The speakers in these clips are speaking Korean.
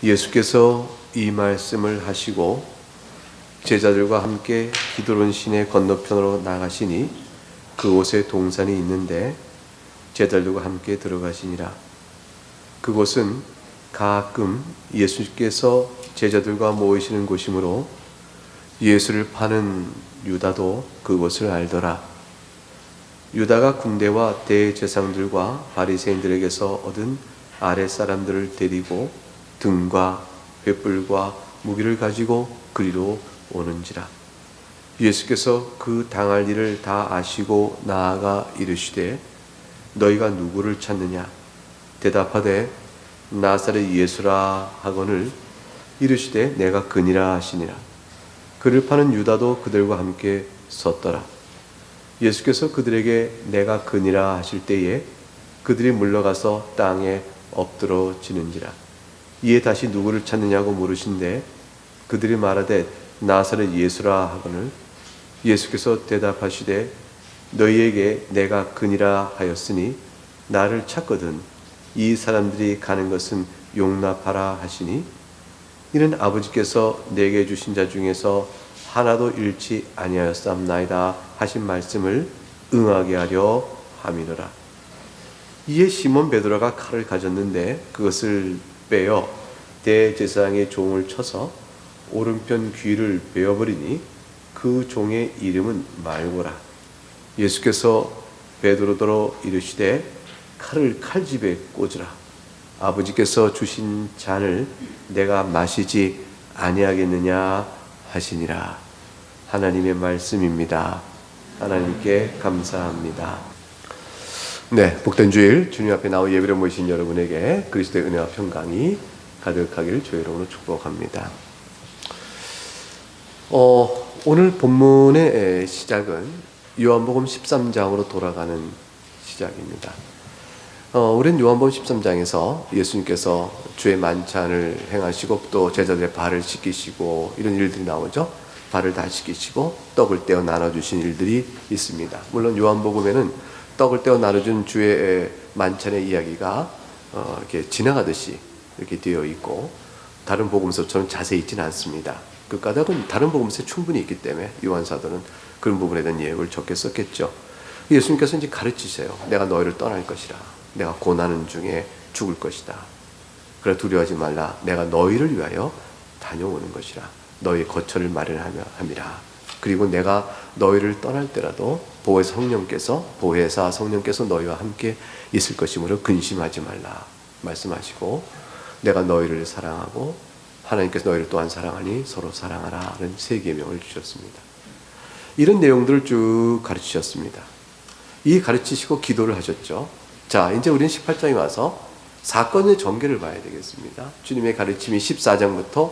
예수께서 이 말씀을 하시고 제자들과 함께 기드론 시내 건너편으로 나가시니 그곳에 동산이 있는데 제자들과 함께 들어가시니라. 그곳은 가끔 예수께서 제자들과 모이시는 곳이므로 예수를 파는 유다도 그곳을 알더라. 유다가 군대와 대제사장들과 바리새인들에게서 얻은 아랫사람들을 데리고 등과 횃불과 무기를 가지고 그리로 오는지라. 예수께서 그 당할 일을 다 아시고 나아가 이르시되 너희가 누구를 찾느냐? 대답하되 나사렛 예수라 하거늘 이르시되 내가 그니라 하시니라. 그를 파는 유다도 그들과 함께 섰더라. 예수께서 그들에게 내가 그니라 하실 때에 그들이 물러가서 땅에 엎드러지는지라. 이에 다시 누구를 찾느냐고 물으신데 그들이 말하되 나사렛 예수라 하거늘 예수께서 대답하시되 너희에게 내가 그니라 하였으니 나를 찾거든 이 사람들이 가는 것은 용납하라 하시니 이는 아버지께서 내게 주신 자 중에서 하나도 잃지 아니하였사옵나이다 하신 말씀을 응하게 하려 함이더라. 이에 시몬 베드로가 칼을 가졌는데 그것을 빼어 대제사장의 종을 쳐서 오른편 귀를 베어버리니 그 종의 이름은 말고라. 예수께서 베드로더러 이르시되 칼을 칼집에 꽂으라. 아버지께서 주신 잔을 내가 마시지 아니하겠느냐 하시니라. 하나님의 말씀입니다. 하나님께 감사합니다. 네, 복된 주일 주님 앞에 나와 예배를 모이신 여러분에게 그리스도의 은혜와 평강이 가득하기를 주의 이름으로 축복합니다. 오늘 본문의 시작은 요한복음 13장으로 돌아가는 시작입니다. 우리는 요한복음 13장에서 예수님께서 주의 만찬을 행하시고 또 제자들의 발을 씻기시고 이런 일들이 나오죠. 발을 다 씻기시고 떡을 떼어 나눠주신 일들이 있습니다. 물론 요한복음에는 떡을 떼어 나눠준 주의 만찬의 이야기가 이렇게 지나가듯이 이렇게 되어 있고 다른 복음서처럼 자세히 있지는 않습니다. 그 까닭은 다른 복음서에 충분히 있기 때문에 요한 사도는 그런 부분에 대한 예역을 적게 썼겠죠. 예수님께서 이제 가르치세요. 내가 너희를 떠날 것이라. 내가 고난은 중에 죽을 것이다. 그래 두려워하지 말라. 내가 너희를 위하여 다녀오는 것이라. 너희 거처를 마련하며 함이라. 그리고 내가 너희를 떠날 때라도 보혜사 성령께서 너희와 함께 있을 것이므로 근심하지 말라 말씀하시고 내가 너희를 사랑하고 하나님께서 너희를 또한 사랑하니 서로 사랑하라 라는 세 계명을 주셨습니다. 이런 내용들을 쭉 가르치셨습니다. 이 가르치시고 기도를 하셨죠. 자, 이제 우리는 18장에 와서 사건의 전개를 봐야 되겠습니다. 주님의 가르침이 14장부터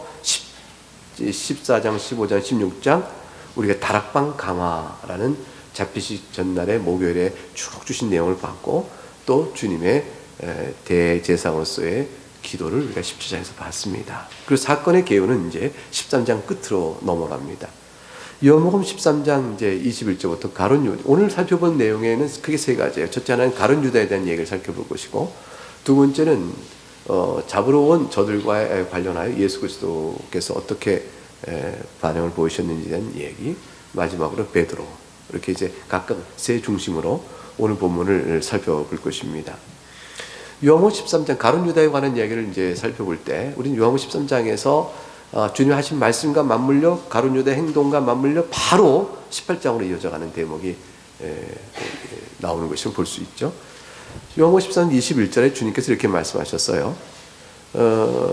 14장, 15장, 16장 우리가 다락방 강화라는 잡히시 전날에 목요일에 쭉 주신 내용을 봤고 또 주님의 대제사장으로서의 기도를 우리가 17장에서 봤습니다. 그리고 사건의 개요는 이제 13장 끝으로 넘어갑니다. 요한복음 13장 이제 21절부터 가룟 유다. 오늘 살펴본 내용에는 크게 세 가지예요. 첫째 하나는 가룟 유다에 대한 얘기를 살펴볼 것이고, 두 번째는 잡으러 온 저들과 관련하여 예수 그리스도께서 어떻게 반응을 보이셨는지에 대한 얘기, 마지막으로 베드로. 이렇게 이제 각각 세 중심으로 오늘 본문을 살펴볼 것입니다. 요한복음 13장 가룟 유다에 관한 이야기를 이제 살펴볼 때, 우리는 요한복음 13장에서 주님 하신 말씀과 맞물려 가룟 유다의 행동과 맞물려 바로 18장으로 이어져가는 대목이 나오는 것을 볼 수 있죠. 요한복음 13장 21절에 주님께서 이렇게 말씀하셨어요.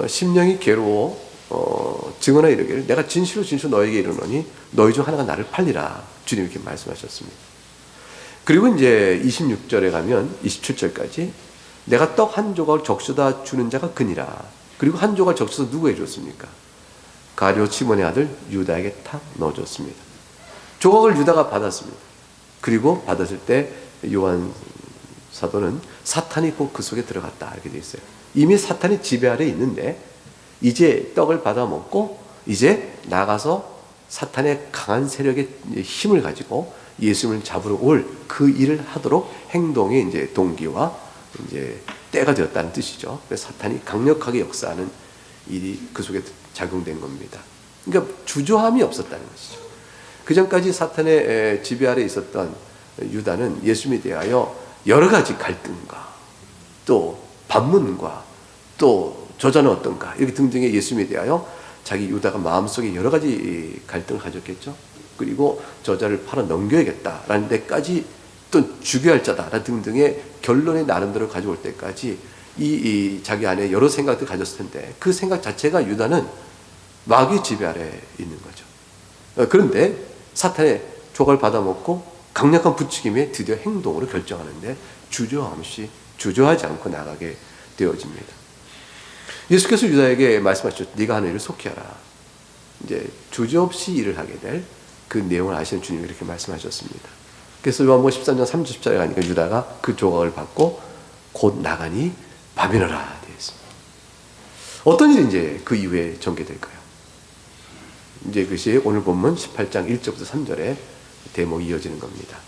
심령이 괴로워 증언하 이르기를 내가 진실로 너에게 이르노니 너희 중 하나가 나를 팔리라. 주님 이렇게 말씀하셨습니다. 그리고 이제 26절에 가면 27절까지 내가 떡 한 조각을 적셔다 주는 자가 그니라. 그리고 한 조각 적셔서 누구에게 줬습니까? 가룟 시몬의 아들 유다에게 탁 넣어줬습니다. 조각을 유다가 받았습니다. 그리고 받았을 때 요한 사도는 사탄이 곧 그 속에 들어갔다 이렇게 되어 있어요. 이미 사탄이 지배 아래 있는데 이제 떡을 받아 먹고 이제 나가서 사탄의 강한 세력의 힘을 가지고 예수님을 잡으러 올 그 일을 하도록 행동의 이제 동기와 이제 때가 되었다는 뜻이죠. 그래서 사탄이 강력하게 역사하는 일이 그 속에 작용된 겁니다. 그러니까 주저함이 없었다는 것이죠. 그 전까지 사탄의 지배 아래 있었던 유다는 예수님에 대하여 여러 가지 갈등과 또 반문과 또 저자는 어떤가 이렇게 등등의 예수님에 대하여 자기 유다가 마음속에 여러 가지 갈등을 가졌겠죠. 그리고 저자를 팔아 넘겨야겠다라는 데까지 또 죽여야 할 자다라는 등등의 결론에 나름대로 가져올 때까지 이 자기 안에 여러 생각들을 가졌을 텐데 그 생각 자체가 유다는 마귀의 지배 아래 있는 거죠. 그런데 사탄의 조각을 받아먹고 강력한 부추김에 드디어 행동으로 결정하는데 주저하지 않고 나가게 되어집니다. 예수께서 유다에게 말씀하셨죠. 네가 하는 일을 속히 하라. 이제 주저없이 일을 하게 될 그 내용을 아시는 주님이 이렇게 말씀하셨습니다. 그래서 요한복음 13장 30절에 가니까 유다가 그 조각을 받고 곧 나가니 바비노라 되어 있습니다. 어떤 일이 이제 그 이후에 전개될까요? 이제 그것이 오늘 본문 18장 1절부터 3절에 대목이 이어지는 겁니다.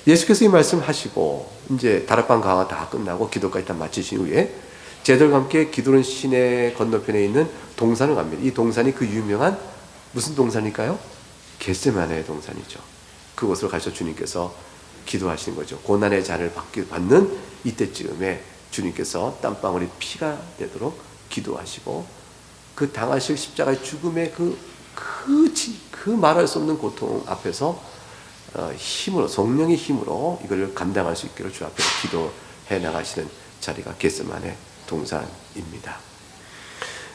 예수께서 이 말씀하시고 이제 다락방 강화 다 끝나고 기도까지 다 마치신 후에 제자들과 함께 기도는 시내 건너편에 있는 동산을 갑니다. 이 동산이 그 유명한 무슨 동산일까요? 겟세마네 동산이죠. 그곳으로 가셔 주님께서 기도하시는 거죠. 고난의 잔을 받는 이때쯤에 주님께서 땀방울이 피가 되도록 기도하시고 그 당하실 십자가의 죽음의 그 말할 수 없는 고통 앞에서 힘으로 성령의 힘으로 이걸 감당할 수 있기를 주 앞에 기도해 나가시는 자리가 겟세마네 동산입니다.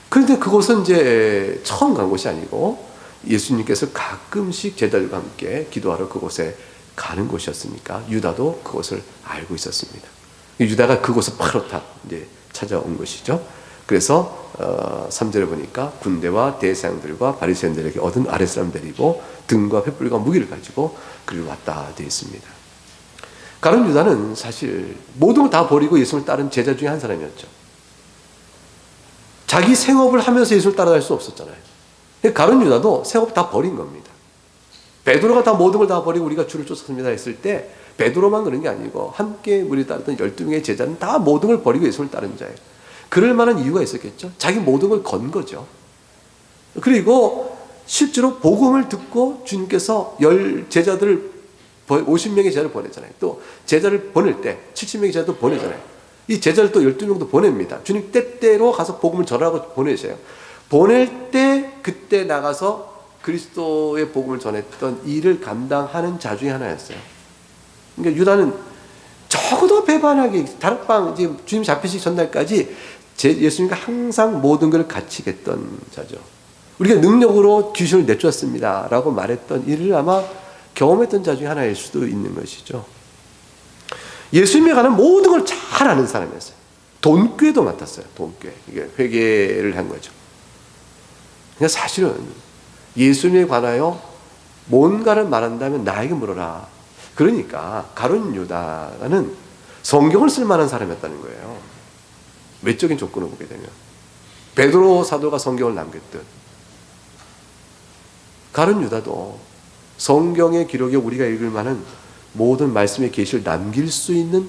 그런데 그곳은 이제 처음 간 곳이 아니고 예수님께서 가끔씩 제자들과 함께 기도하러 그곳에 가는 곳이었으니까 유다도 그곳을 알고 있었습니다. 유다가 그곳을 바로 다 이제 찾아온 것이죠. 그래서 3절에 보니까 군대와 대사장들과 바리새인들에게 얻은 아랫사람 데리고 등과 횃불과 무기를 가지고 그리로 왔다 되어 있습니다. 가룟 유다는 사실 모든 걸 다 버리고 예수님을 따른 제자 중에 한 사람이었죠. 자기 생업을 하면서 예수를 따라갈 수 없었잖아요. 가룟 유다도 생업 다 버린 겁니다. 베드로가 다 모든 걸 다 버리고 우리가 주를 쫓았습니다 했을 때 베드로만 그런 게 아니고 함께 우리 따르던 12명의 제자는 다 모든 걸 버리고 예수를 따른 자예요. 그럴 만한 이유가 있었겠죠. 자기 모든 걸 건 거죠. 그리고 실제로 복음을 듣고 주님께서 50명의 제자를 보내잖아요. 또 제자를 보낼 때 70명의 제자도 보내잖아요. 이 제자를 또 12명도 보냅니다. 주님 때때로 가서 복음을 전하라고 보내셔요. 보낼 때 그때 나가서 그리스도의 복음을 전했던 일을 감당하는 자 중에 하나였어요. 그러니까 유다는 적어도 배반하게 다락방 주님 잡히시기 전날까지 예수님과 항상 모든 걸 같이 했던 자죠. 우리가 능력으로 귀신을 내쫓았습니다 라고 말했던 일을 아마 경험했던 자 중에 하나일 수도 있는 것이죠. 예수님에 관한 모든 걸 잘 아는 사람이었어요. 돈꾀도 맡았어요. 돈꾀. 이게 회개를 한 거죠. 그러니까 사실은 예수님에 관하여 뭔가를 말한다면 나에게 물어라. 그러니까 가룟 유다는 성경을 쓸 만한 사람이었다는 거예요. 외적인 조건을 보게 되면 베드로 사도가 성경을 남겼듯 가룟 유다도 성경의 기록에 우리가 읽을 만한 모든 말씀의 계시를 남길 수 있는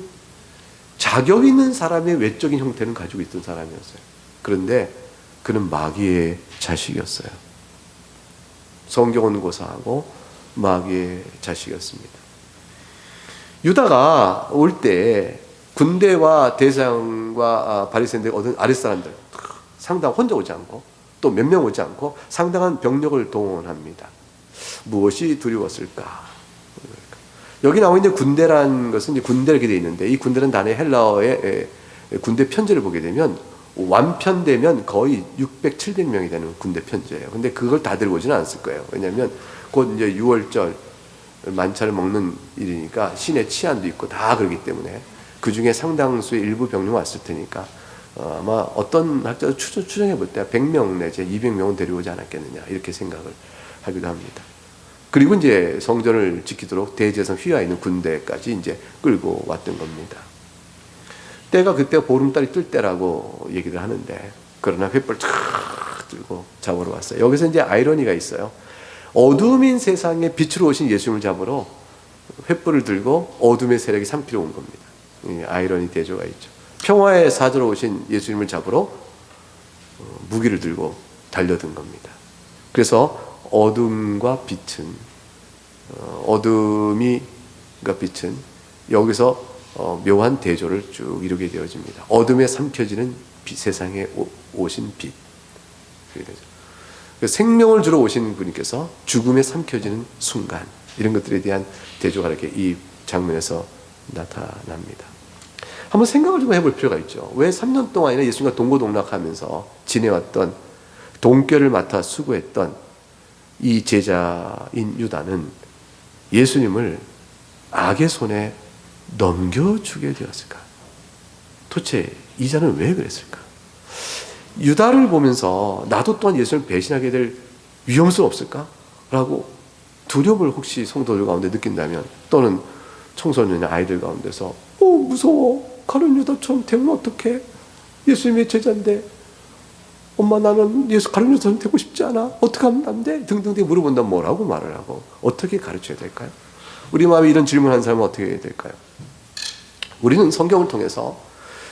자격 있는 사람의 외적인 형태는 가지고 있던 사람이었어요. 그런데 그는 마귀의 자식이었어요. 성경은 고사하고 마귀의 자식이었습니다. 유다가 올 때 군대와 대장과 바리새인들이 얻은 아랫사람들 상당 혼자 오지 않고 또 몇 명 오지 않고 상당한 병력을 동원합니다. 무엇이 두려웠을까? 여기 나와 있는 군대라는 것은 이제 군대 이렇게 되어 있는데 이 군대는 단의 헬라어의 군대 편제를 보게 되면 완편되면 거의 600, 700명이 되는 군대 편제예요. 근데 그걸 다 들고 오지는 않았을 거예요. 왜냐하면 곧 이제 6월절 만찬을 먹는 일이니까 신의 치안도 있고 다 그러기 때문에 그 중에 상당수의 일부 병력 왔을 테니까 아마 어떤 학자도 추정해 볼 때 100명 내지 200명은 데려오지 않았겠느냐 이렇게 생각을 하기도 합니다. 그리고 이제 성전을 지키도록 대제사장 휘하에 있는 군대까지 이제 끌고 왔던 겁니다. 때가 그때가 보름달이 뜰 때라고 얘기를 하는데 그러나 횃불 쫙 들고 잡으러 왔어요. 여기서 이제 아이러니가 있어요. 어둠인 세상에 빛으로 오신 예수님을 잡으러 횃불을 들고 어둠의 세력이 삼키러 온 겁니다. 아이러니 대조가 있죠. 평화의 사자로 오신 예수님을 잡으러 무기를 들고 달려든 겁니다. 그래서 어둠과 빛은 어둠과 빛은 여기서 묘한 대조를 쭉 이루게 되어집니다. 어둠에 삼켜지는 세상에 오신 빛. 생명을 주러 오신 분께서 죽음에 삼켜지는 순간, 이런 것들에 대한 대조가 이렇게 이 장면에서 나타납니다. 한번 생각을 좀 해볼 필요가 있죠. 왜 3년 동안이나 예수님과 동고동락하면서 지내왔던, 동결을 맡아 수고했던 이 제자인 유다는 예수님을 악의 손에 넘겨주게 되었을까? 도대체 이 자는 왜 그랬을까? 유다를 보면서 나도 또한 예수님을 배신하게 될 위험성 없을까? 라고 두려움을 혹시 성도들 가운데 느낀다면, 또는 청소년 아이들 가운데서 무서워, 가룟 유다처럼 되면 어떡해? 예수님의 제자인데 엄마 나는 가룟 유다처럼 되고 싶지 않아, 어떻게 하면 안 돼? 등등등 물어본다면 뭐라고 말을 하고 어떻게 가르쳐야 될까요? 우리 마음에 이런 질문하는 사람은 어떻게 해야 될까요? 우리는 성경을 통해서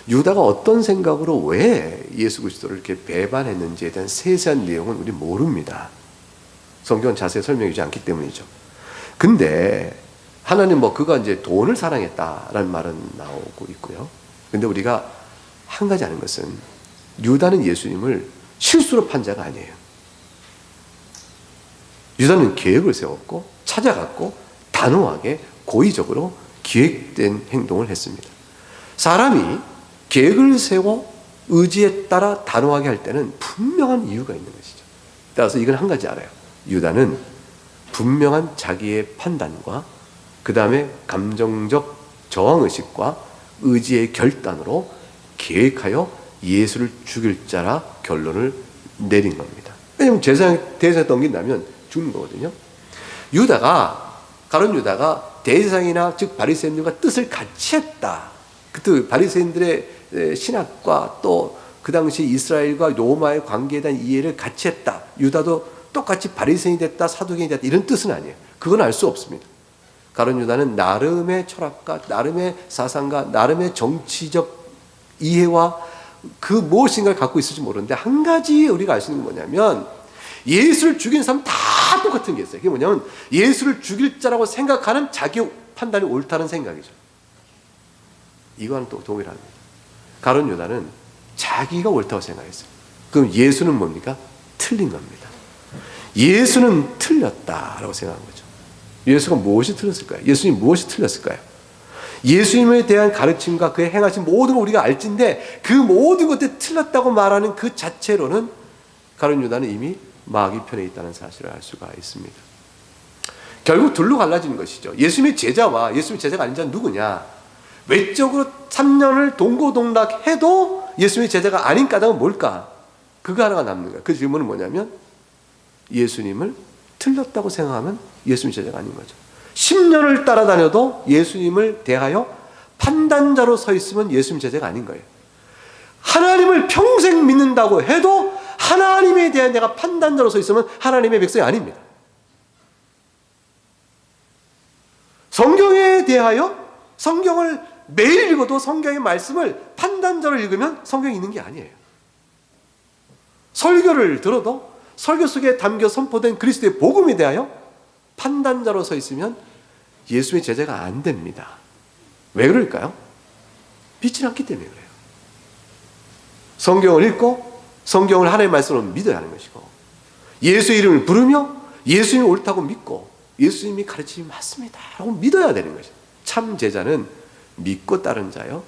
유다가 어떤 생각으로 왜 예수 그리스도를 이렇게 배반했는지에 대한 세세한 내용은 우리 모릅니다. 성경은 자세히 설명해 주지 않기 때문이죠. 근데 하나님 그가 이제 돈을 사랑했다라는 말은 나오고 있고요. 근데 우리가 한 가지 아는 것은 유다는 예수님을 실수로 판 자가 아니에요. 유다는 계획을 세웠고 찾아갔고 단호하게 고의적으로 기획된 행동을 했습니다. 사람이 계획을 세워 의지에 따라 단호하게 할 때는 분명한 이유가 있는 것이죠. 따라서 이건 한 가지 알아요. 유다는 분명한 자기의 판단과 그 다음에 감정적 저항의식과 의지의 결단으로 계획하여 예수를 죽일 자라 결론을 내린 겁니다. 왜냐하면 대제사장에 넘긴다면 죽는 거거든요. 가룟 유다가 대제사장이나 즉 바리새인들과 뜻을 같이 했다. 그때 바리새인들의 신학과 또 그 당시 이스라엘과 로마의 관계에 대한 이해를 같이 했다. 유다도 똑같이 바리새인이 됐다, 사두개인이 됐다, 이런 뜻은 아니에요. 그건 알 수 없습니다. 가룟 유다는 나름의 철학과 나름의 사상과 나름의 정치적 이해와 그 무엇인가를 갖고 있을지 모르는데, 한 가지 우리가 알 수 있는 건 뭐냐면 예수를 죽인 사람 다 똑같은 게 있어요. 그게 뭐냐면 예수를 죽일 자라고 생각하는 자기 판단이 옳다는 생각이죠. 이거는 또 동일합니다. 가룟 유다는 자기가 옳다고 생각했어요. 그럼 예수는 뭡니까? 틀린 겁니다. 예수는 틀렸다라고 생각한 거죠. 예수가 무엇이 틀렸을까요? 예수님 무엇이 틀렸을까요? 예수님에 대한 가르침과 그의 행하신 모든 걸 우리가 알진데 그 모든 것들이 틀렸다고 말하는 그 자체로는 가룟 유다는 이미 마귀 편에 있다는 사실을 알 수가 있습니다. 결국 둘로 갈라지는 것이죠. 예수님의 제자와 예수님의 제자가 아닌 자는 누구냐? 외적으로 3년을 동고동락해도 예수님의 제자가 아닌 까닭은 뭘까? 그거 하나가 남는 거예요. 그 질문은 뭐냐면 예수님을 틀렸다고 생각하면 예수님의 제자가 아닌 거죠. 10년을 따라다녀도 예수님을 대하여 판단자로 서 있으면 예수님 제자가 아닌 거예요. 하나님을 평생 믿는다고 해도 하나님에 대한 내가 판단자로 서 있으면 하나님의 백성이 아닙니다. 성경에 대하여 성경을 매일 읽어도 성경의 말씀을 판단자로 읽으면 성경이 있는 게 아니에요. 설교를 들어도 설교 속에 담겨 선포된 그리스도의 복음에 대하여 판단자로 서 있으면 예수의 제자가 안 됩니다. 왜 그럴까요? 믿지 않기 때문에 그래요. 성경을 읽고 성경을 하나님의 말씀으로 믿어야 하는 것이고, 예수의 이름을 부르며 예수님이 옳다고 믿고 예수님이 가르침이 맞습니다 라고 믿어야 되는 것이죠. 참 제자는 믿고 따른 자요,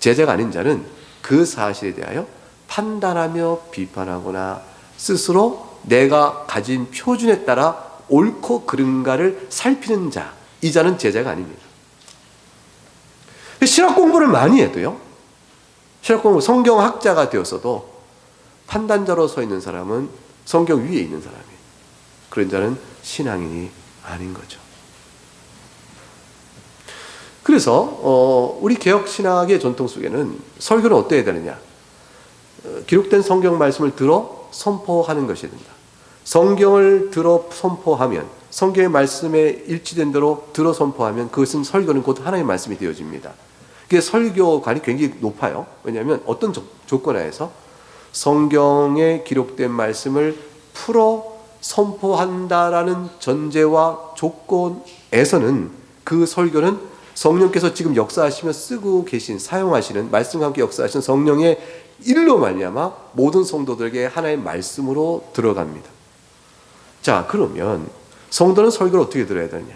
제자가 아닌 자는 그 사실에 대하여 판단하며 비판하거나 스스로 내가 가진 표준에 따라 옳고 그른가를 살피는 자, 이 자는 제자가 아닙니다. 신학 공부를 많이 해도요, 신학 공부 성경학자가 되었어도 판단자로 서 있는 사람은 성경 위에 있는 사람이에요. 그런 자는 신앙인이 아닌 거죠. 그래서 우리 개혁신학의 전통 속에는 설교는 어때야 되느냐? 기록된 성경 말씀을 들어 선포하는 것이 된다. 성경을 들어 선포하면, 성경의 말씀에 일치된 대로 들어 선포하면 그것은 설교는 곧 하나님의 말씀이 되어집니다. 그게 설교관이 굉장히 높아요. 왜냐하면 어떤 조건하에서 성경에 기록된 말씀을 풀어 선포한다라는 전제와 조건에서는 그 설교는 성령께서 지금 역사하시며 쓰고 계신, 사용하시는, 말씀과 함께 역사하시는 성령의 일로 말미암아 모든 성도들에게 하나의 말씀으로 들어갑니다. 자, 그러면 성도는 설교를 어떻게 들어야 되느냐?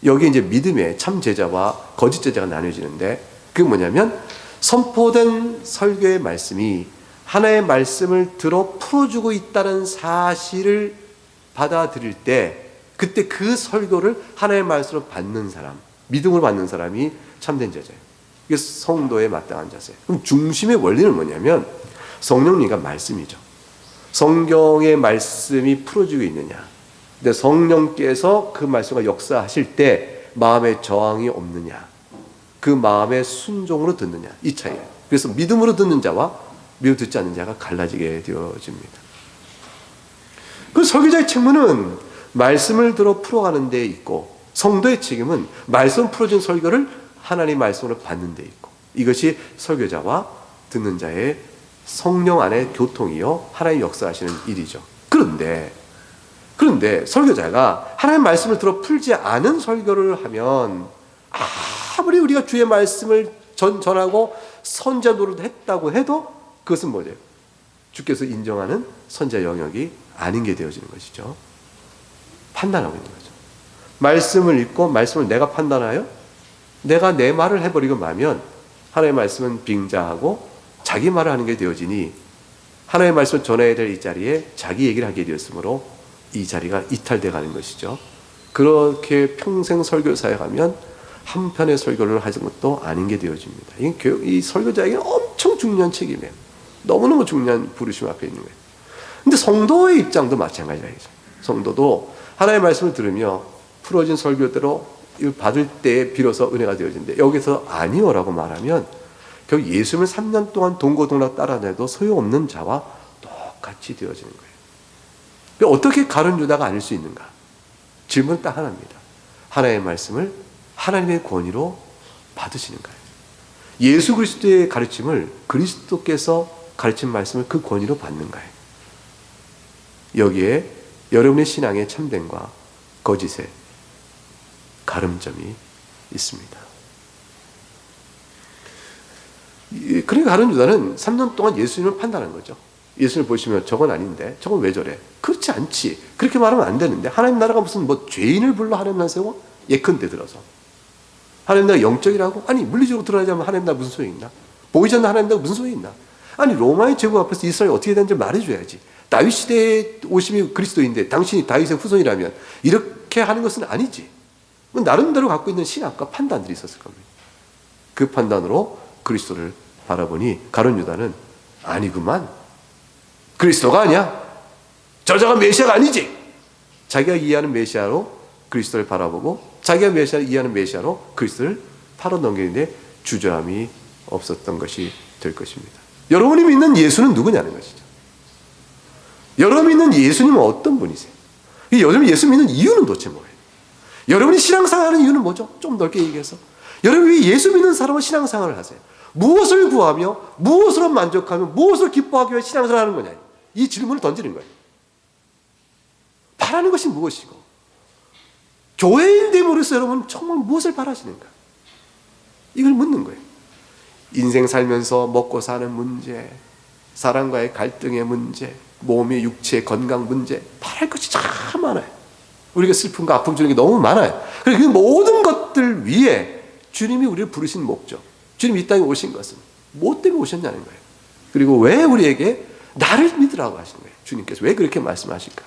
여기 이제 믿음의 참 제자와 거짓 제자가 나뉘어지는데, 그게 뭐냐면 선포된 설교의 말씀이 하나의 말씀을 들어 풀어주고 있다는 사실을 받아들일 때, 그때 그 설교를 하나의 말씀으로 받는 사람, 믿음으로 받는 사람이 참된 제자예요. 이게 성도의 마땅한 자세. 그럼 중심의 원리는 뭐냐면 성령님과 말씀이죠. 성경의 말씀이 풀어주고 있느냐, 근데 성령께서 그 말씀과 역사하실 때 마음에 저항이 없느냐, 그 마음의 순종으로 듣느냐, 이 차이예요. 그래서 믿음으로 듣는 자와 믿음으로 듣지 않는 자가 갈라지게 되어집니다. 그 설교자의 책무는 말씀을 들어 풀어가는 데 있고, 성도의 책임은 말씀 풀어준 설교를 하나님 말씀으로 받는 데 있고, 이것이 설교자와 듣는 자의 성령 안의 교통이요 하나님 역사하시는 일이죠. 그런데 설교자가 하나님 말씀을 들어 풀지 않은 설교를 하면, 아무리 우리가 주의 말씀을 전하고 선지자 노릇을 했다고 해도 그것은 뭐예요? 주께서 인정하는 선지자 영역이 아닌 게 되어지는 것이죠. 판단하고 있는 거죠. 말씀을 읽고 말씀을 내가 판단하여 내가 내 말을 해버리고 마면 하나님의 말씀은 빙자하고 자기 말을 하는 게 되어지니, 하나님의 말씀을 전해야 될 이 자리에 자기 얘기를 하게 되었으므로 이 자리가 이탈돼 가는 것이죠. 그렇게 평생 설교 사역하면 한 편의 설교를 하는 것도 아닌 게 되어집니다. 이 설교자에게 엄청 중요한 책임이에요. 너무너무 중요한 부르심 앞에 있는 거예요. 근데 성도의 입장도 마찬가지예요. 성도도 하나님의 말씀을 들으며 풀어진 설교대로 받을 때에 비로소 은혜가 되어진대. 여기서 아니요라고 말하면 결국 예수님을 3년 동안 동고동락 따라내도 소용없는 자와 똑같이 되어지는 거예요. 어떻게 가룟 유다가 아닐 수 있는가? 질문은 딱 하나입니다. 하나님의 말씀을 하나님의 권위로 받으시는가요? 예수 그리스도의 가르침을 그리스도께서 가르친 말씀을 그 권위로 받는가요? 여기에 여러분의 신앙의 참됨과 거짓의 가름점이 있습니다. 그러니까 가룟 유다는 3년 동안 예수님을 판단한 거죠. 예수님을 보시면 저건 아닌데, 저건 왜 저래? 그렇지 않지. 그렇게 말하면 안 되는데, 하나님 나라가 무슨 죄인을 불러 하나님 나라 세워? 예컨대 들어서 하나님 나라가 영적이라고? 아니 물리적으로 드러나자면 하나님 나라 무슨 소용이 있나? 보이지 않는 하나님 나라가 무슨 소용이 있나? 아니 로마의 제국 앞에서 이스라엘이 어떻게 되는지 말해줘야지. 다윗 시대에 오심이 그리스도인데 당신이 다윗의 후손이라면 이렇게 하는 것은 아니지. 나름대로 갖고 있는 신학과 판단들이 있었을 겁니다. 그 판단으로 그리스도를 바라보니 가룟 유다는 아니구만, 그리스도가 아니야, 저자가 메시아가 아니지. 자기가 이해하는 메시아로 그리스도를 바라보고 자기가 메시아를 이해하는 메시아로 그리스도를 팔아넘기는데 주저함이 없었던 것이 될 것입니다. 여러분이 믿는 예수는 누구냐는 것이죠. 여러분이 믿는 예수님은 어떤 분이세요? 여러분이 예수 믿는 이유는 도대체 뭐예요? 여러분이 신앙생활하는 이유는 뭐죠? 좀 넓게 얘기해서 여러분이 예수 믿는 사람은 신앙생활을 하세요. 무엇을 구하며 무엇으로 만족하며 무엇을 기뻐하기 위해 신앙생활을 하는 거냐, 이 질문을 던지는 거예요. 바라는 것이 무엇이고 교회인됨으로써 여러분 정말 무엇을 바라시는가, 이걸 묻는 거예요. 인생 살면서 먹고 사는 문제, 사람과의 갈등의 문제, 몸의 육체의 건강 문제, 바랄 것이 참 많아요. 우리가 슬픔과 아픔 주는 게 너무 많아요. 그리고 그 모든 것들 위에 주님이 우리를 부르신 목적, 주님이 이 땅에 오신 것은 뭐 때문에 오셨냐는 거예요. 그리고 왜 우리에게 나를 믿으라고 하신 거예요. 주님께서 왜 그렇게 말씀하실까?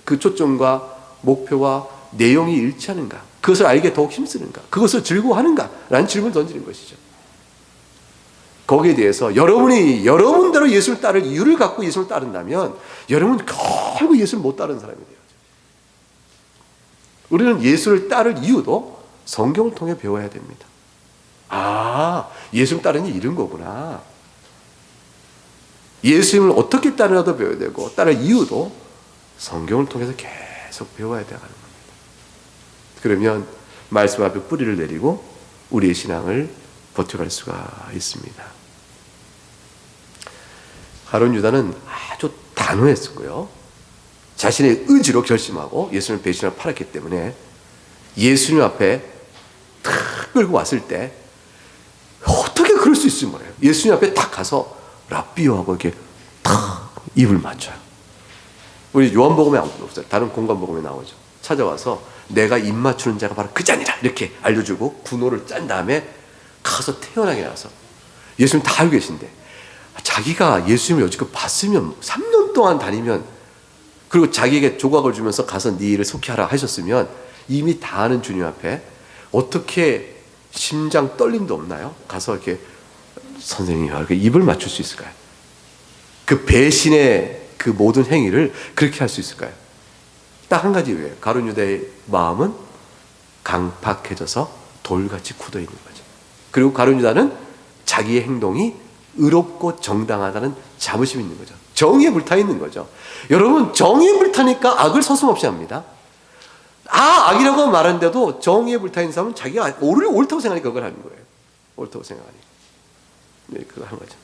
그 초점과 목표와 내용이 일치하는가? 그것을 알게 더욱 힘쓰는가? 그것을 즐거워하는가? 라는 질문을 던지는 것이죠. 거기에 대해서 여러분이 여러분대로 예수를 따를 이유를 갖고 예수를 따른다면 여러분은 결국 예수를 못 따르는 사람이 돼요. 우리는 예수를 따를 이유도 성경을 통해 배워야 됩니다. 아, 예수를 따르니 이런 거구나. 예수님을 어떻게 따르나도 배워야 되고 따를 이유도 성경을 통해서 계속 배워야 되는 겁니다. 그러면 말씀 앞에 뿌리를 내리고 우리의 신앙을 버텨갈 수가 있습니다. 가룟 유다는 아주 단호했었고요. 자신의 의지로 결심하고 예수님을 배신하고 팔았기 때문에 예수님 앞에 탁 끌고 왔을 때 어떻게 그럴 수 있을 거예요. 예수님 앞에 딱 가서 랍비요 하고 이렇게 탁 입을 맞춰요. 우리 요한복음에 아무것도 없어요. 다른 공관복음에 나오죠. 찾아와서 내가 입 맞추는 자가 바로 그 자니라 이렇게 알려주고 분호를 짠 다음에 가서 태어나게 나서 예수님 다 알고 계신데 자기가 예수님을 여지껏 봤으면 3년 동안 다니면 그리고 자기에게 조각을 주면서 가서 네 일을 속히 하라 하셨으면 이미 다 아는 주님 앞에 어떻게 심장 떨림도 없나요? 가서 이렇게 선생님 이렇게 입을 맞출 수 있을까요? 그 배신의 그 모든 행위를 그렇게 할 수 있을까요? 딱 한 가지 이유예요. 가룟 유다의 마음은 강팍해져서 돌같이 굳어 있는 거죠. 그리고 가룟 유다는 자기의 행동이 의롭고 정당하다는 자부심이 있는 거죠. 정의에 불타 있는 거죠. 여러분, 정의에 불타니까 악을 서슴없이 합니다. 악이라고 말하는데도 정의에 불타 있는 사람은 자기가 옳다고 생각하니까 그걸 하는 거예요. 옳다고 생각하니까. 네, 그거 하는 거죠.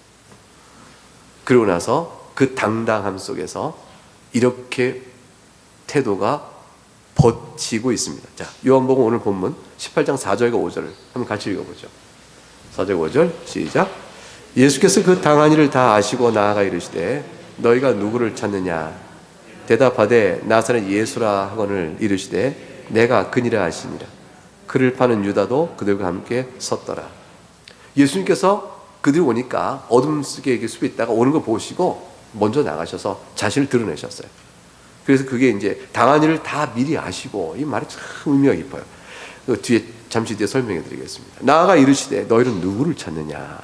그러고 나서 그 당당함 속에서 이렇게 태도가 버티고 있습니다. 자, 요한복음 오늘 본문 18장 4절과 5절을 한번 같이 읽어보죠. 4절 5절 시작. 예수께서 그 당한 일을 다 아시고 나아가 이르시되 너희가 누구를 찾느냐 대답하되 나사렛 예수라 하거늘 이르시되 내가 그니라 하시니라. 그를 파는 유다도 그들과 함께 섰더라. 예수님께서 그들이 오니까 어둠 속에 숲에 있다가 오는 걸 보시고 먼저 나가셔서 자신을 드러내셨어요. 그래서 그게 이제 당한 일을 다 미리 아시고, 이 말이 참 의미가 깊어요. 뒤에 잠시 뒤에 설명해 드리겠습니다. 나아가 이르시되 너희는 누구를 찾느냐.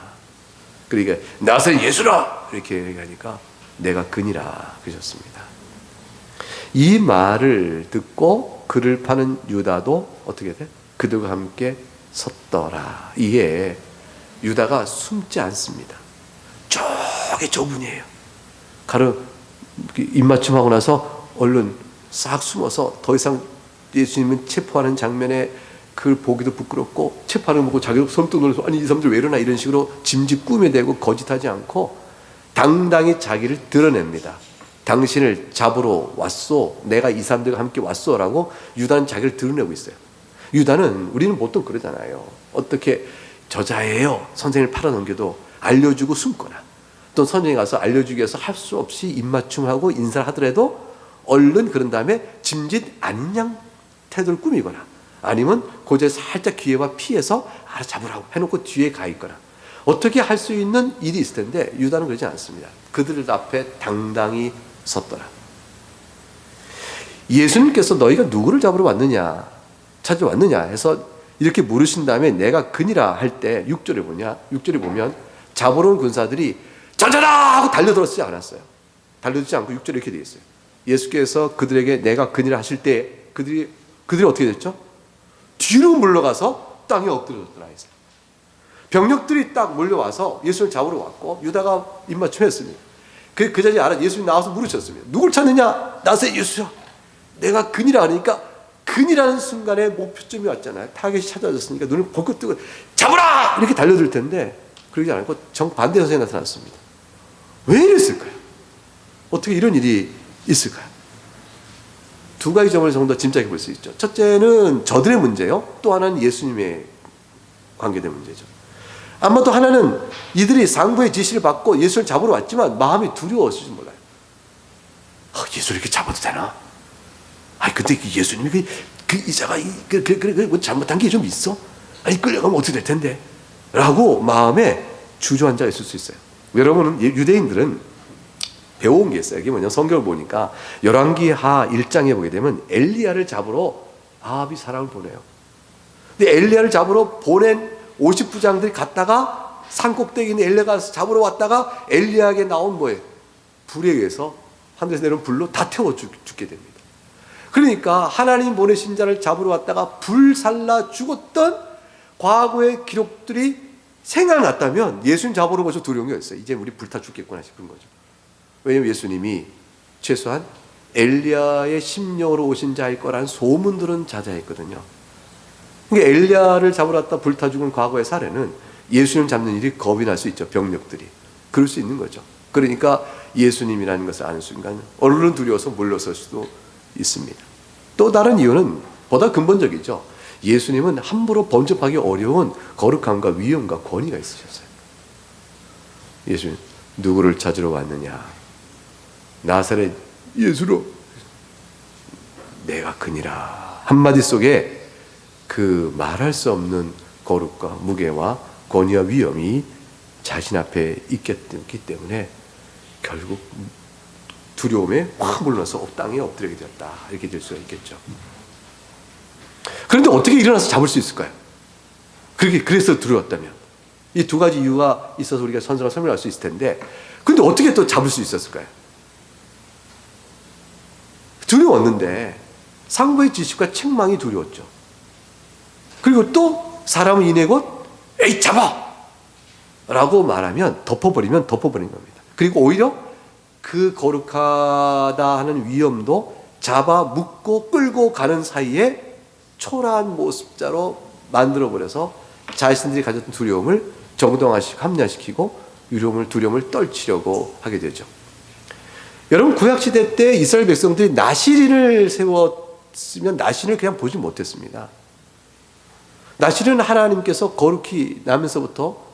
그러니까 나사렛 예수라 이렇게 얘기하니까 내가 그니라 그러셨습니다. 이 말을 듣고 그를 파는 유다도 어떻게 돼? 그들과 함께 섰더라. 이에 유다가 숨지 않습니다. 저게 저분이에요. 입맞춤하고 나서 얼른 싹 숨어서 더 이상 예수님은 체포하는 장면에 그걸 보기도 부끄럽고 체포하는 거 보고 자기도 섬뜩 놀라서 아니 이 사람들 왜 이러나 이런 식으로 짐짓 꾸며대고 거짓하지 않고 당당히 자기를 드러냅니다. 당신을 잡으러 왔소. 내가 이 사람들과 함께 왔소라고 유다는 자기를 드러내고 있어요. 유다는 우리는 보통 그러잖아요. 어떻게 저자예요. 선생님을 팔아넘겨도 알려주고 숨거나 또 선생님이 가서 알려주기 위해서 할 수 없이 입맞춤하고 인사를 하더라도 얼른 그런 다음에 짐짓 아닌 양 태도를 꾸미거나 아니면 고제 살짝 기회와 피해서 잡으라고 해놓고 뒤에 가 있거나 어떻게 할 수 있는 일이 있을 텐데 유다는 그러지 않습니다. 그들 앞에 당당히 섰더라. 예수님께서 너희가 누구를 잡으러 왔느냐 찾아왔느냐 해서 이렇게 물으신 다음에 내가 그니라 할 때 6절에 보면 잡으러 온 군사들이 저자라 하고 달려들었지 않았어요. 달려들지 않고 6절에 이렇게 되어 있어요. 예수께서 그들에게 내가 그니라 하실 때 그들이 어떻게 됐죠? 뒤로 물러가서 땅에 엎드려졌더라 했어요. 병력들이 딱 몰려와서 예수를 잡으러 왔고 유다가 입맞춤했습니다. 그 자리에 알아 예수님 나와서 물으셨습니다. 누굴 찾느냐? 나사렛 예수야. 내가 그니라 하니까 그니라는 순간에 목표점이 왔잖아요. 타겟이 찾아졌으니까 눈을 벌컥 뜨고 잡으라! 이렇게 달려들 텐데 그러지 않고 정반대 선생이 나타났습니다. 왜 이랬을까요? 어떻게 이런 일이 있을까요? 두 가지 점을 정도 짐작해 볼 수 있죠. 첫째는 저들의 문제요. 또 하나는 예수님의 관계된 문제죠. 아마도 하나는 이들이 상부의 지시를 받고 예수를 잡으러 왔지만 마음이 두려웠을지 몰라요. 예수를 이렇게 잡아도 되나? 근데 예수님이 그 이자가 뭐 잘못한 게 좀 있어? 끌려가면 어떻게 될 텐데? 라고 마음에 주저앉아 있을 수 있어요. 여러분은 유대인들은 배워온 게 있어요. 이게 뭐냐? 성경을 보니까 열왕기하 1장에 보게 되면 엘리야를 잡으러 아합이 사람을 보내요. 근데 엘리야를 잡으러 보낸 50부장들이 갔다가 산꼭대기에 있는 엘리야가 잡으러 왔다가 엘리야에게 나온 뭐예요? 불에 의해서 하늘에서 내려온 불로 다 태워 죽게 됩니다. 그러니까 하나님 보내신 자를 잡으러 왔다가 불살라 죽었던 과거의 기록들이 생각났다면 예수님 잡으러 가서 두려운 게 있어요. 이제 우리 불타 죽겠구나 싶은 거죠. 왜냐하면 예수님이 최소한 엘리야의 심령으로 오신 자일 거라는 소문들은 자자했거든요. 그러니까 엘리야를 잡으러 왔다 불타 죽은 과거의 사례는 예수님 잡는 일이 겁이 날 수 있죠. 병력들이. 그럴 수 있는 거죠. 그러니까 예수님이라는 것을 아는 순간 얼른 두려워서 물러설 수도 있습니다. 또 다른 이유는 보다 근본적이죠. 예수님은 함부로 범접하기 어려운 거룩함과 위엄과 권위가 있으셨어요. 예수님, 누구를 찾으러 왔느냐? 나사렛 예수로. 내가 그니라. 한마디 속에 그 말할 수 없는 거룩과 무게와 권위와 위엄이 자신 앞에 있기 때문에 결국 두려움에 확 물러서 땅에 엎드리게 되었다. 이렇게 될 수가 있겠죠. 그런데 어떻게 일어나서 잡을 수 있을까요? 그래서 두려웠다면. 이 두 가지 이유가 있어서 우리가 선생을 설명할 수 있을 텐데, 그런데 어떻게 또 잡을 수 있었을까요? 두려웠는데 상부의 지식과 책망이 두려웠죠. 그리고 또 사람은 이내 곧 에이 잡아! 라고 말하면 덮어버린 겁니다. 그리고 오히려 그 거룩하다 하는 위엄도 잡아 묶고 끌고 가는 사이에 초라한 모습자로 만들어버려서 자신들이 가졌던 두려움을 정당화시키고 합리화시키고 두려움을 떨치려고 하게 되죠. 여러분, 구약시대 때 이스라엘 백성들이 나시린을 세웠으면 나시린을 그냥 보지 못했습니다. 나시린은 하나님께서 거룩히 나면서부터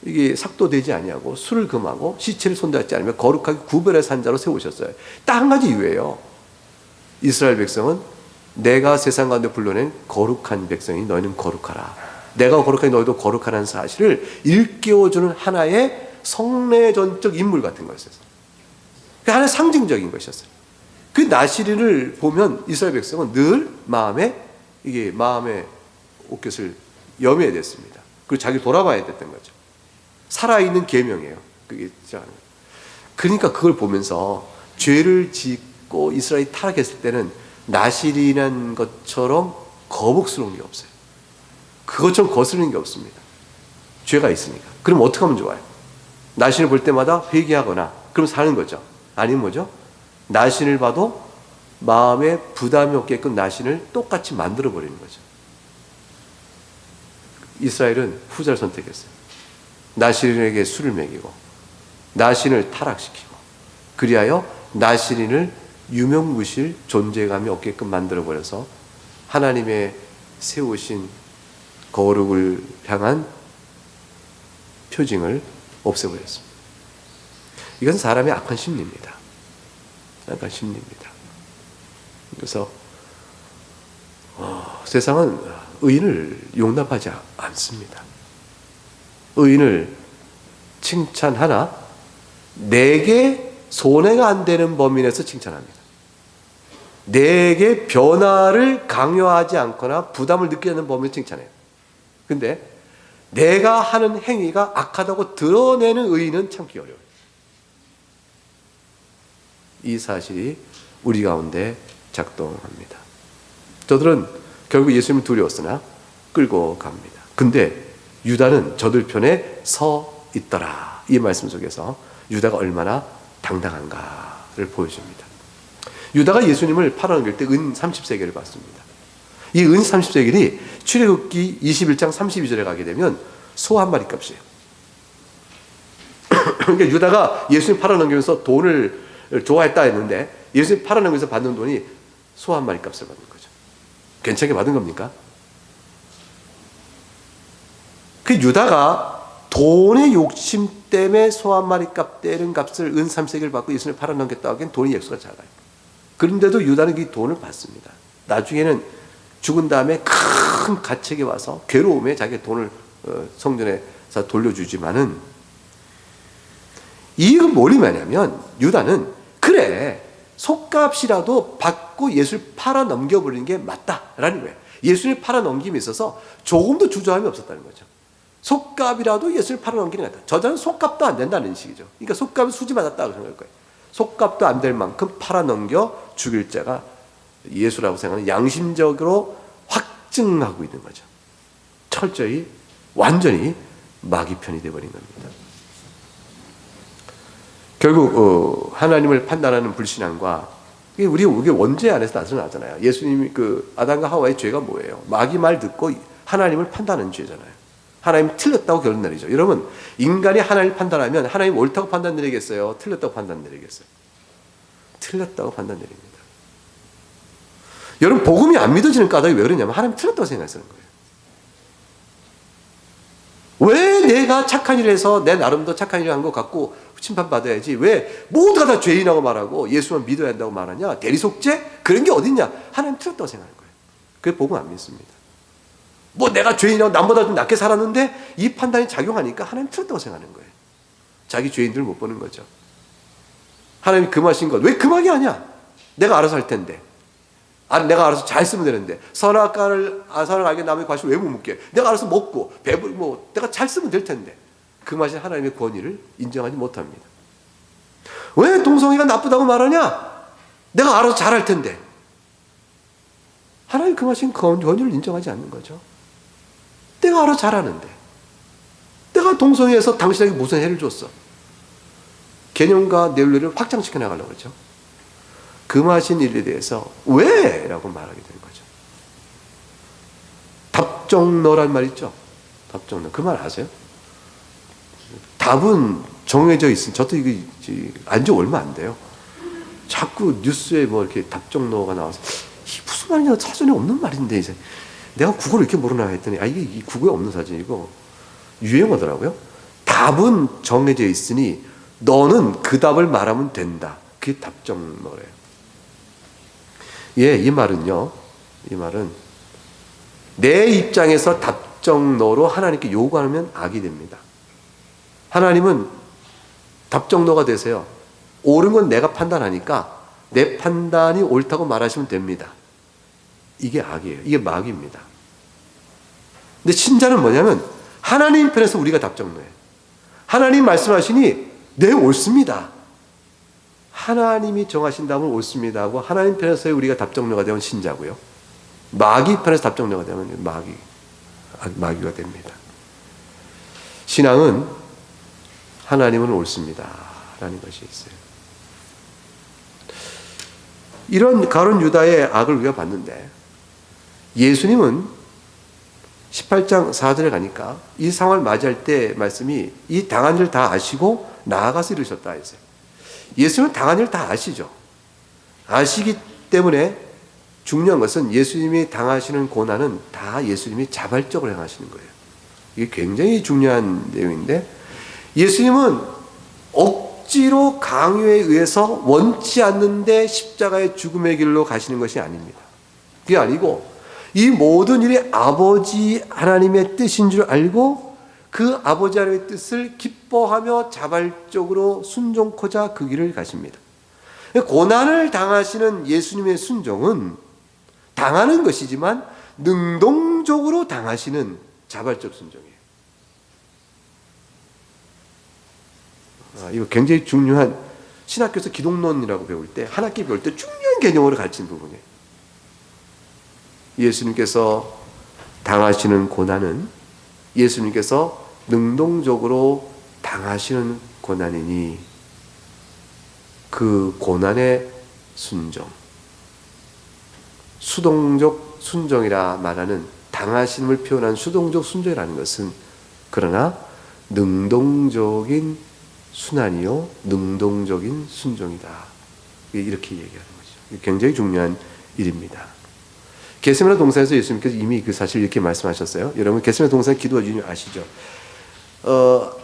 이게 삭도되지 아니하고 술을 금하고 시체를 손대지 않으며 거룩하게 구별의 산자로 세우셨어요. 딱 한 가지 이유예요. 이스라엘 백성은 내가 세상 가운데 불러낸 거룩한 백성이 너희는 거룩하라. 내가 거룩하니 너희도 거룩하라는 사실을 일깨워주는 하나의 성례전적 인물 같은 거였어요. 그 하나의 상징적인 것이었어요. 그 나시린을 보면 이스라엘 백성은 늘 마음의 옷깃을 여며야 됐습니다. 그리고 자기 돌아봐야 됐던 거죠. 살아있는 계명이에요. 그게 그러니까 그걸 보면서 죄를 짓고 이스라엘이 타락했을 때는 나시린한 것처럼 거북스러운 게 없어요. 그것처럼 거스르는 게 없습니다. 죄가 있으니까. 그럼 어떻게 하면 좋아요? 나시린을 볼 때마다 회개하거나 그럼 사는 거죠. 아니면 뭐죠? 나시린을 봐도 마음에 부담이 없게끔 나시린을 똑같이 만들어버리는 거죠. 이스라엘은 후자를 선택했어요. 나시린에게 술을 먹이고 나시린을 타락시키고 그리하여 나시린을 유명무실 존재감이 없게끔 만들어버려서 하나님의 세우신 거룩을 향한 표징을 없애버렸습니다. 이건 사람의 악한 심리입니다. 악한 심리입니다. 그래서 세상은 의인을 용납하지 않습니다. 의인을 칭찬하나 내게 손해가 안 되는 범위에서 칭찬합니다. 내게 변화를 강요하지 않거나 부담을 느끼지 않는 범위에서 칭찬해요. 근데 내가 하는 행위가 악하다고 드러내는 의인은 참기 어려워요. 이 사실이 우리 가운데 작동합니다. 저들은 결국 예수님을 두려웠으나 끌고 갑니다. 근데 유다는 저들 편에 서 있더라. 이 말씀 속에서 유다가 얼마나 당당한가를 보여줍니다. 유다가 예수님을 팔아넘길 때 은 30세겔을 받습니다. 이 은 30세겔이 출애굽기 21장 32절에 가게 되면 소 한 마리 값이에요. 그러니까 유다가 예수님 팔아넘기면서 돈을 좋아했다 했는데 예수님 팔아넘기면서 받는 돈이 소 한 마리 값을 받는 거죠. 괜찮게 받은 겁니까? 그 유다가 돈의 욕심 때문에 소 한 마리 값 되는 값을 은 30세겔을 받고 예수님을 팔아넘겼다 하기엔 돈이 액수가 작아요. 그런데도 유다는 이 돈을 받습니다. 나중에는 죽은 다음에 큰 가책에 와서 괴로움에 자기 돈을 성전에서 돌려주지만은 이익은 뭐니 말이냐면 유다는 그래 속값이라도 받고 예수를 팔아넘겨버리는 게 맞다라는 거예요. 예수를 팔아넘김에 있어서 조금도 주저함이 없었다는 거죠. 속값이라도 예수를 팔아넘기는 게 낫다. 저자는 속값도 안 된다는 식이죠. 그러니까 속값은 수지받았다고 생각할 거예요. 속값도 안 될 만큼 팔아넘겨 죽일 자가 예수라고 생각하는 양심적으로 확증하고 있는 거죠. 철저히 완전히 마귀 편이 되어버린 겁니다. 결국 하나님을 판단하는 불신앙과 우리 원죄 안에서 나타나잖아요. 예수님이 그 아담과 하와의 죄가 뭐예요? 마귀 말 듣고 하나님을 판단하는 죄잖아요. 하나님 틀렸다고 결론 내리죠. 여러분, 인간이 하나님을 판단하면 하나님 옳다고 판단 내리겠어요? 틀렸다고 판단 내리겠어요? 틀렸다고 판단 내립니다. 여러분, 복음이 안 믿어지는 까닭이 왜 그러냐면 하나님 틀렸다고 생각해서 그런 거예요. 왜 내가 착한 일을 해서 내 나름도 착한 일을 한 것 같고 심판받아야지, 왜 모두가 다 죄인이라고 말하고 예수만 믿어야 한다고 말하냐? 대리속죄? 그런 게 어딨냐? 하나님 틀렸다고 생각하는 거예요. 그게 복음 안 믿습니다. 뭐 내가 죄인이라고 남보다 좀 낫게 살았는데 이 판단이 작용하니까 하나님 틀렸다고 생각하는 거예요. 자기 죄인들을 못 보는 거죠. 하나님이 금하신 것 왜 금하게 하냐? 내가 알아서 할 텐데. 내가 알아서 잘 쓰면 되는데 선악과를 알게 남의 과실 왜 못 먹게? 내가 알아서 먹고 배부르고 내가 잘 쓰면 될 텐데 금하신 하나님의 권위를 인정하지 못합니다. 왜 동성애가 나쁘다고 말하냐? 내가 알아서 잘할 텐데. 하나님 금하신 권위를 인정하지 않는 거죠. 내가 알아서 잘하는데. 내가 동성애에서 당신에게 무슨 해를 줬어? 개념과 뇌를 확장시켜 나가려고 그러죠. 금하신 일에 대해서 왜? 라고 말하게 되는 거죠. 답정너란 말 있죠. 답정너. 그 말 아세요? 답은 정해져 있으니 저도 이거 안지 얼마 안 돼요. 자꾸 뉴스에 뭐 이렇게 답정너가 나와서 이게 무슨 말이냐, 사전에 없는 말인데 이제 내가 국어를 이렇게 모르나 했더니 이게 국어에 없는 사전이고 유행어더라고요. 답은 정해져 있으니 너는 그 답을 말하면 된다. 그게 답정너래요. 이 말은요. 이 말은 내 입장에서 답정너로 하나님께 요구하면 악이 됩니다. 하나님은 답정너가 되세요. 옳은 건 내가 판단하니까 내 판단이 옳다고 말하시면 됩니다. 이게 악이에요. 이게 마귀입니다. 근데 신자는 뭐냐면 하나님 편에서 우리가 답정너예요. 하나님 말씀하시니 네, 옳습니다. 하나님이 정하신다면 옳습니다 하고 하나님 편에서 우리가 답정너가 되면 신자고요. 마귀 편에서 답정너가 되면 마귀가 됩니다. 신앙은 하나님은 옳습니다 라는 것이 있어요. 이런 가룟 유다의 악을 우리가 봤는데 예수님은 18장 4절에 가니까 이 상황을 맞이할 때 말씀이 이 당한 일 다 아시고 나아가서 이르셨다 했어요. 예수님은 당한 일 다 아시죠. 아시기 때문에 중요한 것은 예수님이 당하시는 고난은 다 예수님이 자발적으로 행하시는 거예요. 이게 굉장히 중요한 내용인데 예수님은 억지로 강요에 의해서 원치 않는데 십자가의 죽음의 길로 가시는 것이 아닙니다. 그게 아니고 이 모든 일이 아버지 하나님의 뜻인 줄 알고 그 아버지 하나님의 뜻을 기뻐하며 자발적으로 순종코자 그 길을 가십니다. 고난을 당하시는 예수님의 순종은 당하는 것이지만 능동적으로 당하시는 자발적 순종이에요. 이거 굉장히 중요한 신학교에서 기독론이라고 배울 때 한 학기 배울 때 중요한 개념으로 가르치는 부분이에요. 예수님께서 당하시는 고난은 예수님께서 능동적으로 당하시는 고난이니 그 고난의 순종, 수동적 순종이라 말하는 당하심을 표현한 수동적 순종이라는 것은 그러나 능동적인 순환이요 능동적인 순종이다. 이렇게 얘기하는 거죠. 굉장히 중요한 일입니다. 겟세마네 동산에서 예수님께서 이미 그 사실 이렇게 말씀하셨어요. 여러분 겟세마네 동산 기도가 주님 아시죠?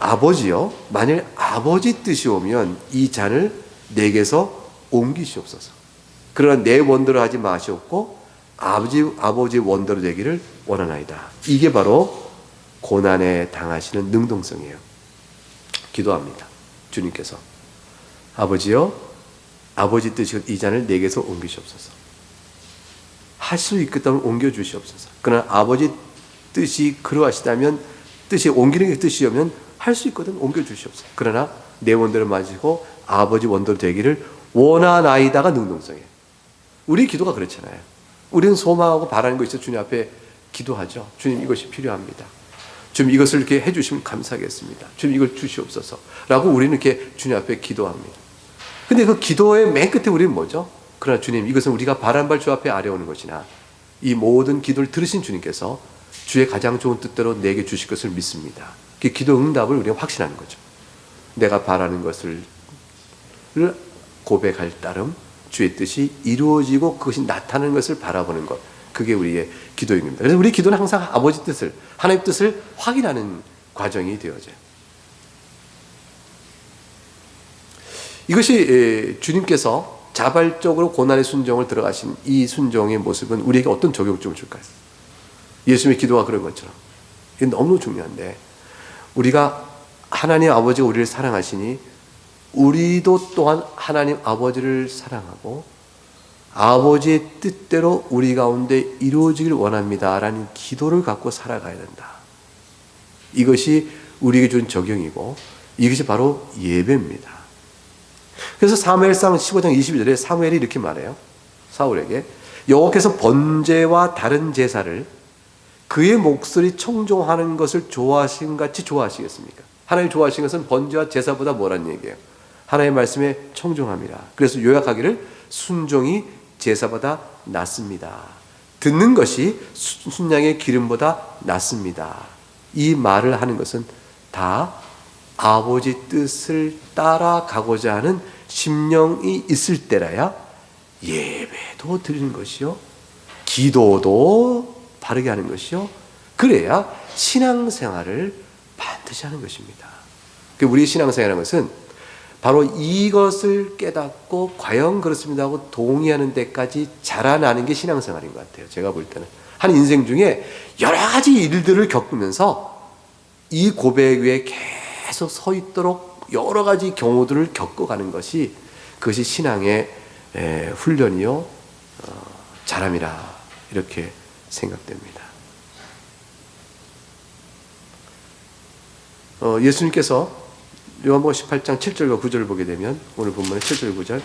아버지요, 만일 아버지 뜻이 오면 이 잔을 내게서 옮기시옵소서. 그러나 내 원대로 하지 마시옵고 아버지의 원대로 되기를 원하나이다. 이게 바로 고난에 당하시는 능동성이에요. 기도합니다. 주님께서 아버지요, 아버지 뜻이 이 잔을 내게서 옮기시옵소서. 할 수 있겠다면 옮겨주시옵소서. 그러나 아버지 뜻이 그러하시다면 뜻이 옮기는 게 뜻이오면 할 수 있거든 옮겨주시옵소서. 그러나 내 원대로 마시고 아버지 원대로 되기를 원하나이다가 능동성이에요. 우리 기도가 그렇잖아요. 우리는 소망하고 바라는 거 있어 주님 앞에 기도하죠. 주님 이것이 필요합니다. 주님 이것을 이렇게 해주시면 감사하겠습니다. 주님 이걸 주시옵소서 라고 우리는 이렇게 주님 앞에 기도합니다. 근데 그 기도의 맨 끝에 우리는 뭐죠? 그러나 주님 이것은 우리가 바란 바 주 앞에 아뢰오는 것이나 이 모든 기도를 들으신 주님께서 주의 가장 좋은 뜻대로 내게 주실 것을 믿습니다. 그 기도 응답을 우리가 확신하는 거죠. 내가 바라는 것을 고백할 따름 주의 뜻이 이루어지고 그것이 나타나는 것을 바라보는 것, 그게 우리의 기도입니다. 그래서 우리 기도는 항상 아버지 뜻을, 하나님 뜻을 확인하는 과정이 되어져요. 이것이 주님께서 자발적으로 고난의 순종을 들어가신 이 순종의 모습은 우리에게 어떤 적용점을 줄까요? 예수님의 기도가 그런 것처럼. 이게 너무 중요한데, 우리가 하나님 아버지가 우리를 사랑하시니 우리도 또한 하나님 아버지를 사랑하고 아버지의 뜻대로 우리 가운데 이루어지길 원합니다 라는 기도를 갖고 살아가야 된다. 이것이 우리에게 준 적용이고 이것이 바로 예배입니다. 그래서 사무엘상 15장 22절에 사무엘이 이렇게 말해요. 사울에게 여호와께서 번제와 다른 제사를 그의 목소리 청종하는 것을 좋아하신 같이 좋아하시겠습니까? 하나님 좋아하시는 것은 번제와 제사보다 뭐란 얘기예요? 하나님의 말씀에 청종함이라. 그래서 요약하기를 순종이 제사보다 낫습니다. 듣는 것이 순양의 기름보다 낫습니다. 이 말을 하는 것은 다 아버지 뜻을 따라가고자 하는 심령이 있을 때라야 예배도 드리는 것이요, 기도도 바르게 하는 것이요, 그래야 신앙생활을 반드시 하는 것입니다. 우리 신앙생활이라는 것은 바로 이것을 깨닫고 과연 그렇습니다 하고 동의하는 데까지 자라나는 게 신앙생활인 것 같아요. 제가 볼 때는 한 인생 중에 여러 가지 일들을 겪으면서 이 고백 위에 계속 서 있도록 여러 가지 경우들을 겪어가는 것이, 그것이 신앙의 훈련이요 자람이라 이렇게 생각됩니다. 예수님께서 요한복음 18장 7절과 9절을 보게 되면, 오늘 본문의 7절 9절,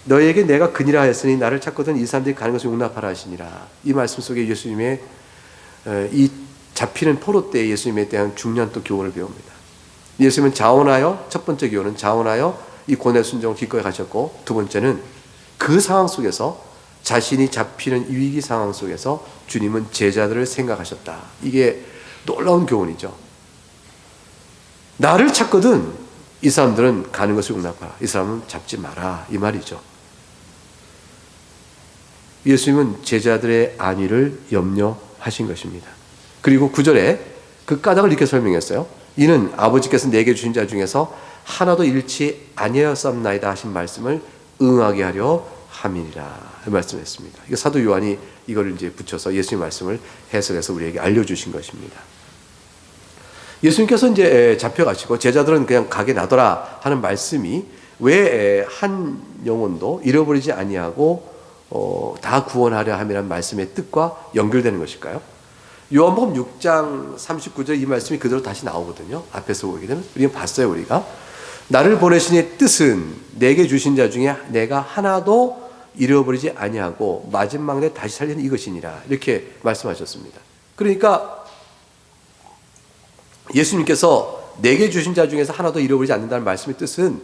너희에게 내가 그니라 하였으니 나를 찾거든 이 사람들이 가는 것을 용납하라 하시니라. 이 말씀 속에 예수님의 이 잡히는 포로 때 예수님에 대한 중요한 또 교훈을 배웁니다. 예수님은 자원하여, 첫 번째 교훈은 자원하여 이 고난의 순종을 기꺼이 가셨고, 두 번째는 그 상황 속에서 자신이 잡히는 이 위기 상황 속에서 주님은 제자들을 생각하셨다. 이게 놀라운 교훈이죠. 나를 찾거든 이 사람들은 가는 것을 용납하라. 이 사람은 잡지 마라. 이 말이죠. 예수님은 제자들의 안위를 염려하신 것입니다. 그리고 9절에 그 까닭을 이렇게 설명했어요. 이는 아버지께서 내게 주신 자 중에서 하나도 잃지 아니하였사옵나이다 하신 말씀을 응하게 하려 함이니라 말씀했습니다. 이거 사도 요한이 이걸 이제 붙여서 예수님 말씀을 해석해서 우리에게 알려주신 것입니다. 예수님께서 이제 잡혀가시고 제자들은 그냥 가게 놔둬라 하는 말씀이 왜 한 영혼도 잃어버리지 아니하고 다 구원하려 함이라는 말씀의 뜻과 연결되는 것일까요? 요한복음 6장 39절 이 말씀이 그대로 다시 나오거든요. 앞에서 보게 되면 우리가 봤어요. 우리가 나를 보내신 이의 뜻은 내게 주신 자 중에 내가 하나도 잃어버리지 아니하고 마지막 날 다시 살리는 이것이니라 이렇게 말씀하셨습니다. 그러니까 예수님께서 내게 주신 자 중에서 하나도 잃어버리지 않는다는 말씀의 뜻은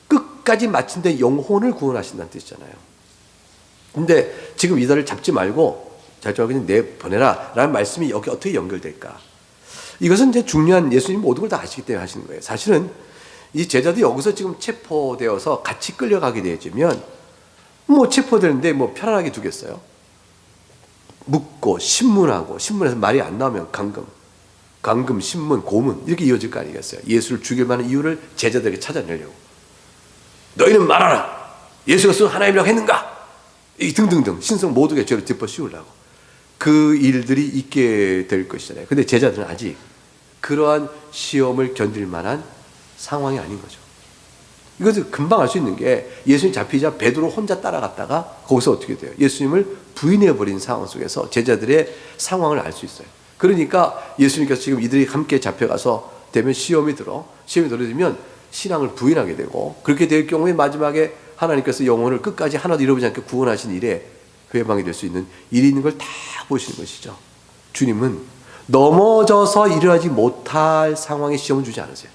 끝까지 마친 데 영혼을 구원하신다는 뜻이잖아요. 근데 지금 이들을 잡지 말고 그냥 내보내라 라는 말씀이 여기 어떻게 연결될까? 이것은 이제 중요한, 예수님 모든 걸 다 아시기 때문에 하시는 거예요. 사실은 이 제자들이 여기서 지금 체포되어서 같이 끌려가게 되어지면 체포되는데 편안하게 두겠어요? 묻고 신문하고, 신문에서 말이 안 나오면 감금, 신문, 고문 이렇게 이어질 거 아니겠어요? 예수를 죽일 만한 이유를 제자들에게 찾아내려고. 너희는 말하라. 예수가 쓴 하나님이라고 했는가? 이 등등등 신성 모두의 죄를 덮어 씌우려고 그 일들이 있게 될 것이잖아요. 근데 제자들은 아직 그러한 시험을 견딜 만한 상황이 아닌 거죠. 이것을 금방 알 수 있는 게, 예수님 잡히자 베드로 혼자 따라갔다가 거기서 어떻게 돼요? 예수님을 부인해버린 상황 속에서 제자들의 상황을 알 수 있어요. 그러니까 예수님께서 지금 이들이 함께 잡혀가서 되면 시험이 들어지면 신앙을 부인하게 되고, 그렇게 될 경우에 마지막에 하나님께서 영혼을 끝까지 하나도 잃어버리지 않게 구원하신 일에 회방이 될 수 있는 일이 있는 걸 다 보시는 것이죠. 주님은 넘어져서 일어나지 못할 상황에 시험을 주지 않으세요.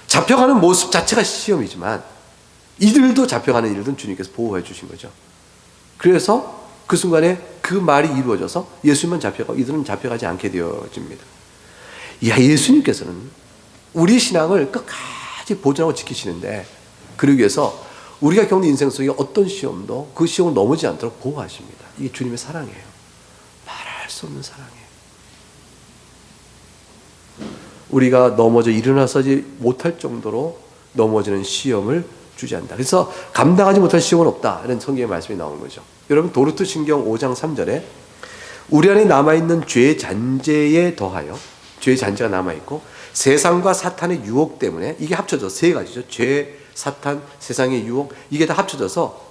잡혀가는 모습 자체가 시험이지만 이들도 잡혀가는 일들은 주님께서 보호해 주신 거죠. 그래서 그 순간에 그 말이 이루어져서 예수님만 잡혀가고 이들은 잡혀가지 않게 되어집니다. 예수님께서는 우리 신앙을 끝까지 보존하고 지키시는데, 그러기 위해서 우리가 겪는 인생 속에 어떤 시험도 그 시험을 넘어지지 않도록 보호하십니다. 이게 주님의 사랑이에요. 말할 수 없는 사랑이에요. 우리가 넘어져 일어나서지 못할 정도로 넘어지는 시험을 주지 않는다. 그래서 감당하지 못할 시험은 없다, 이런 성경의 말씀이 나오는 거죠. 여러분, 도르트 신경 5장 3절에 우리 안에 남아있는 죄의 잔재에 더하여, 죄의 잔재가 남아있고 세상과 사탄의 유혹 때문에, 이게 합쳐져 세 가지죠. 죄, 사탄, 세상의 유혹, 이게 다 합쳐져서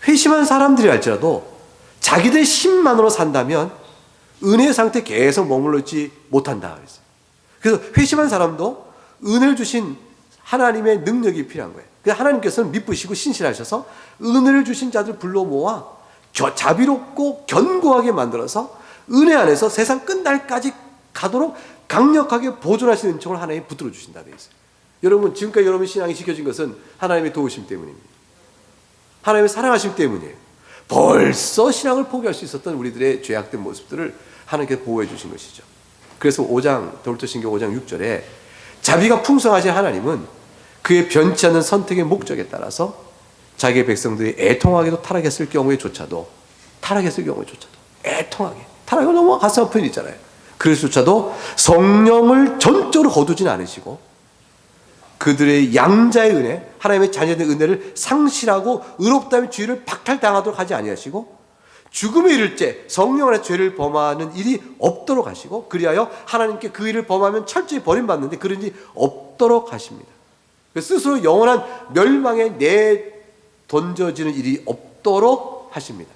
회심한 사람들이 할지라도 자기들의 힘만으로 산다면 은혜의 상태에 계속 머물러 있지 못한다 그랬어요. 그래서 회심한 사람도 은혜를 주신 하나님의 능력이 필요한 거예요. 그래서 하나님께서는 미쁘시고 신실하셔서 은혜를 주신 자들 불러 모아 자비롭고 견고하게 만들어서 은혜 안에서 세상 끝날까지 가도록 강력하게 보존하시는 은총을 하나님이 붙들어 주신다 되어 있어요. 여러분, 지금까지 여러분 신앙이 지켜진 것은 하나님의 도우심 때문입니다. 하나님의 사랑하심 때문이에요. 벌써 신앙을 포기할 수 있었던 우리들의 죄악된 모습들을 하나님께서 보호해 주신 것이죠. 그래서 도르트 신경 5장 6절에 자비가 풍성하신 하나님은 그의 변치 않는 선택의 목적에 따라서 자기의 백성들이 애통하게도 타락했을 경우에조차도 애통하게, 타락이 너무 가슴 아픈 일 있잖아요. 그래서조차도 성령을 전적으로 거두진 않으시고 그들의 양자의 은혜, 하나님의 자녀된 은혜를 상실하고 의롭다면 죄를 박탈당하도록 하지 아니하시고 죽음에 이를 때 성령 안에 죄를 범하는 일이 없도록 하시고, 그리하여 하나님께 그 일을 범하면 철저히 버림받는데 그런 일이 없도록 하십니다. 스스로 영원한 멸망에 내던져지는 일이 없도록 하십니다.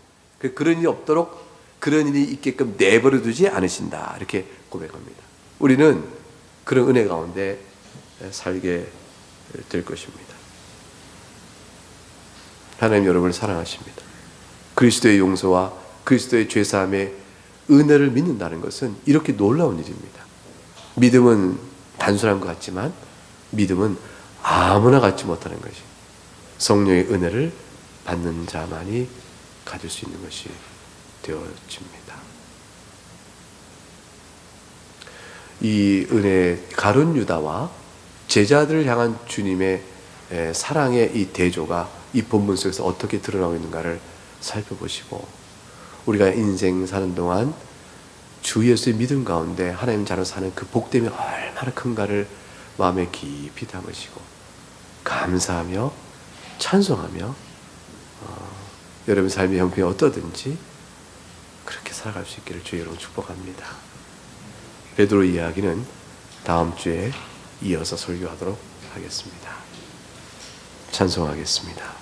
그런 일이 없도록, 그런 일이 있게끔 내버려 두지 않으신다, 이렇게 고백합니다. 우리는 그런 은혜 가운데 살게 될 것입니다. 하나님 여러분을 사랑하십니다. 그리스도의 용서와 그리스도의 죄사함의 은혜를 믿는다는 것은 이렇게 놀라운 일입니다. 믿음은 단순한 것 같지만 믿음은 아무나 갖지 못하는 것이, 성령의 은혜를 받는 자만이 가질 수 있는 것이 되어집니다. 이 은혜, 가룟 유다와 제자들을 향한 주님의 사랑의 이 대조가 이 본문 속에서 어떻게 드러나고 있는가를 살펴보시고, 우리가 인생 사는 동안 주 예수의 믿음 가운데 하나님 자로 사는 그 복됨이 얼마나 큰가를 마음에 깊이 담으시고 감사하며 찬송하며 여러분 삶의 형편이 어떠든지 그렇게 살아갈 수 있기를 주의 이름으로 축복합니다. 베드로 이야기는 다음 주에 이어서 설교하도록 하겠습니다. 찬송하겠습니다.